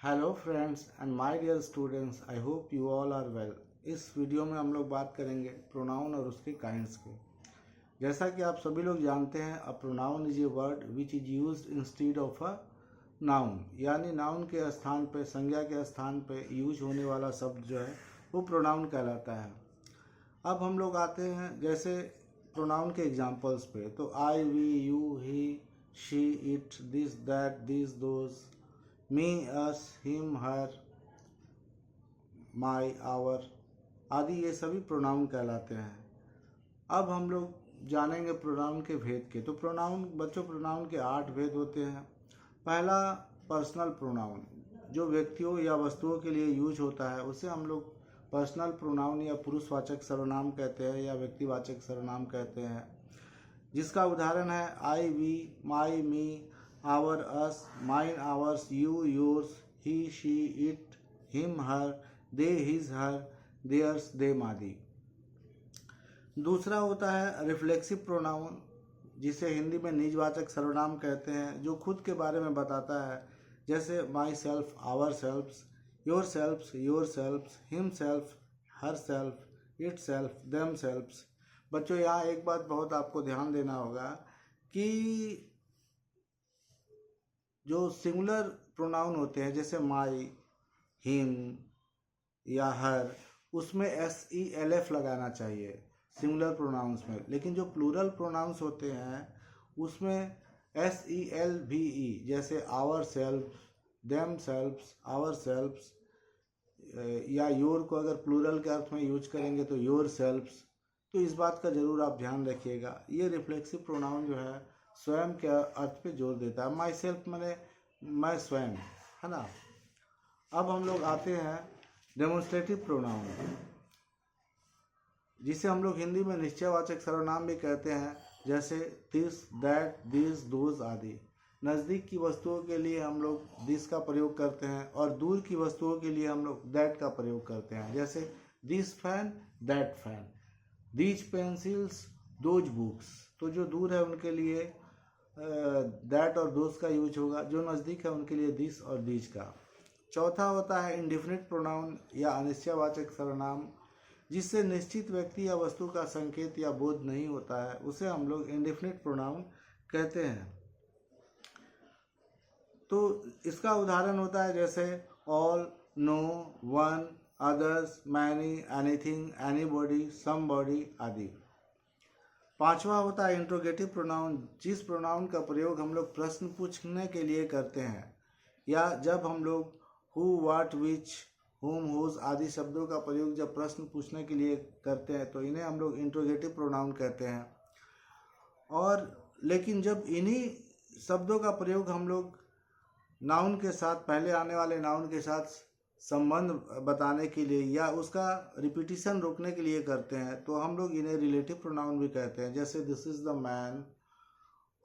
Hello friends and my dear students, I hope you all are well. इस video में हम लोग बात करेंगे प्रोनाउन और उसके काइंड्स के। जैसा कि आप सभी लोग जानते हैं, a pronoun is a word which is used instead of a noun, यानी नाउन के स्थान पे, संज्ञा के स्थान पे यूज होने वाला शब्द जो है वो प्रोनाउन कहलाता है। अब हम लोग आते हैं जैसे प्रोनाउन के एग्जाम्पल्स पे, तो I, we, you, he, she, it, this, that, this, those, me, us, him, her, my, our आदि ये सभी प्रोनाउन कहलाते हैं। अब हम लोग जानेंगे प्रोनाउन के भेद के। तो प्रोनाउन बच्चों, प्रोनाउन के 8 भेद होते हैं। पहला पर्सनल प्रोनाउन, जो व्यक्तियों या वस्तुओं के लिए यूज होता है, उसे हम लोग पर्सनल प्रोनाउन या पुरुषवाचक सर्वनाम कहते हैं या व्यक्तिवाचक सर्वनाम कहते हैं, जिसका उदाहरण है I, we, my, me, our, us, mine, ours, you, yours, he, she, it, him, her, they, his, her, theirs, them आदि। दूसरा होता है रिफ्लेक्सिव प्रोनाउन, जिसे हिंदी में निजवाचक सर्वनाम कहते हैं, जो खुद के बारे में बताता है, जैसे myself, ourselves, yourselves, yourselves, himself, herself, itself, themselves. बच्चों, यहाँ एक बात बहुत आपको ध्यान देना होगा कि जो सिंगुलर प्रोनाउन होते हैं जैसे माई, हिम या हर, उसमें SELF लगाना चाहिए सिंगुलर प्रोनाउंस में। लेकिन जो प्लूरल प्रोनाउंस होते हैं उसमें SELVE, जैसे ourself, themselves, ourselves, या योर को अगर प्लूरल के अर्थ में यूज करेंगे तो योर सेल्फ्स। तो इस बात का जरूर आप ध्यान रखिएगा। ये रिफ्लेक्सिव प्रोनाउन जो है स्वयं के अर्थ पे जोर देता है। माई सेल्फ माने मैं स्वयं, है ना। अब हम लोग आते हैं डेमोन्स्ट्रेटिव प्रोनाउन, जिसे हम लोग हिंदी में निश्चयवाचक सर्वनाम भी कहते हैं, जैसे दिस, दैट, दिस, दोज आदि। नज़दीक की वस्तुओं के लिए हम लोग दिस का प्रयोग करते हैं और दूर की वस्तुओं के लिए हम लोग दैट का प्रयोग करते हैं, जैसे this fan, that fan, these pencils, those books. तो जो दूर है उनके लिए दैट और दोज का यूज होगा, जो नज़दीक है उनके लिए दिस और दीज का। चौथा होता है इंडिफिनिट प्रोनाउन या अनिश्चयवाचक सर्वनाम, जिससे निश्चित व्यक्ति या वस्तु का संकेत या बोध नहीं होता है, उसे हम लोग इंडिफिनिट प्रोनाउन कहते हैं। तो इसका उदाहरण होता है जैसे all, no, one, others, many, anything, anybody, somebody आदि। पांचवा होता है इंट्रोगेटिव प्रोनाउन, जिस प्रोनाउन का प्रयोग हम लोग प्रश्न पूछने के लिए करते हैं, या जब हम लोग हु, व्हाट, विच, हुम, हुज आदि शब्दों का प्रयोग जब प्रश्न पूछने के लिए करते हैं तो इन्हें हम लोग इंट्रोगेटिव प्रोनाउन कहते हैं। और लेकिन जब इन्हीं शब्दों का प्रयोग हम लोग नाउन के साथ, पहले आने वाले नाउन के साथ संबंध बताने के लिए या उसका रिपीटिशन रोकने के लिए करते हैं, तो हम लोग इन्हें रिलेटिव प्रोनाउन भी कहते हैं, जैसे this is the man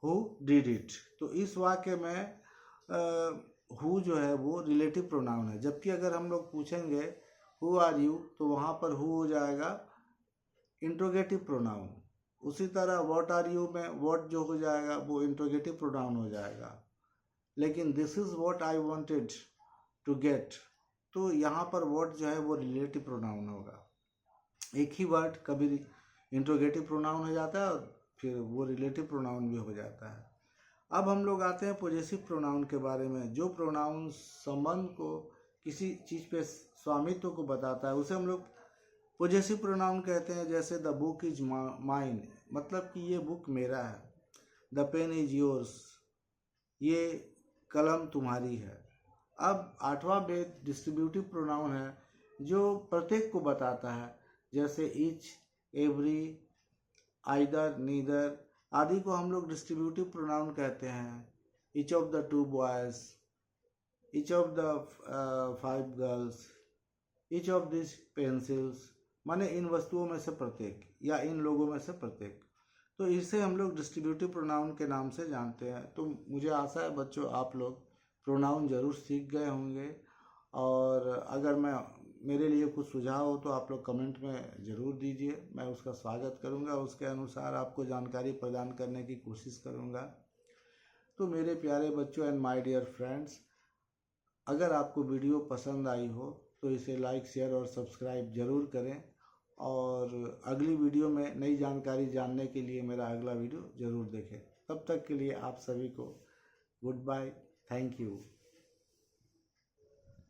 who did it. तो इस वाक्य में हु जो है वो रिलेटिव प्रोनाउन है, जबकि अगर हम लोग पूछेंगे हु आर यू, तो वहाँ पर हु हो जाएगा इंट्रोगेटिव प्रोनाउन। उसी तरह व्हाट आर यू में व्हाट जो हो जाएगा वो इंट्रोगेटिव प्रोनाउन हो जाएगा। लेकिन this is what I wanted to get, तो यहाँ पर व्हाट जो है वो रिलेटिव प्रोनाउन होगा। एक ही वर्ड कभी इंट्रोगेटिव प्रोनाउन हो जाता है और फिर वो रिलेटिव प्रोनाउन भी हो जाता है। अब हम लोग आते हैं पॉजेसिव प्रोनाउन के बारे में। जो प्रोनाउन संबंध को, किसी चीज़ पे स्वामित्व को बताता है, उसे हम लोग पॉजेसिव प्रोनाउन कहते हैं, जैसे द बुक इज माइन, मतलब कि ये बुक मेरा है। द पेन इज योर्स, ये कलम तुम्हारी है। अब आठवां भेद डिस्ट्रीब्यूटिव प्रोनाउन है, जो प्रत्येक को बताता है, जैसे ईच, एवरी, आइदर, नीदर आदि को हम लोग डिस्ट्रीब्यूटिव प्रोनाउन कहते हैं। Each of the 2 boys, each of the 5 girls, each of this pencils, माने इन वस्तुओं में से प्रत्येक या इन लोगों में से प्रत्येक। तो इसे हम लोग डिस्ट्रीब्यूटिव प्रोनाउन के नाम से जानते हैं। तो मुझे आशा है बच्चों आप लोग प्रोनाउन जरूर सीख गए होंगे, और अगर मेरे लिए कुछ सुझाव हो तो आप लोग कमेंट में ज़रूर दीजिए, मैं उसका स्वागत करूंगा, उसके अनुसार आपको जानकारी प्रदान करने की कोशिश करूंगा। तो मेरे प्यारे बच्चों एंड माय डियर फ्रेंड्स, अगर आपको वीडियो पसंद आई हो तो इसे लाइक, शेयर और सब्सक्राइब ज़रूर करें, और अगली वीडियो में नई जानकारी जानने के लिए मेरा अगला वीडियो ज़रूर देखें। तब तक के लिए आप सभी को गुड बाय, थैंक यू।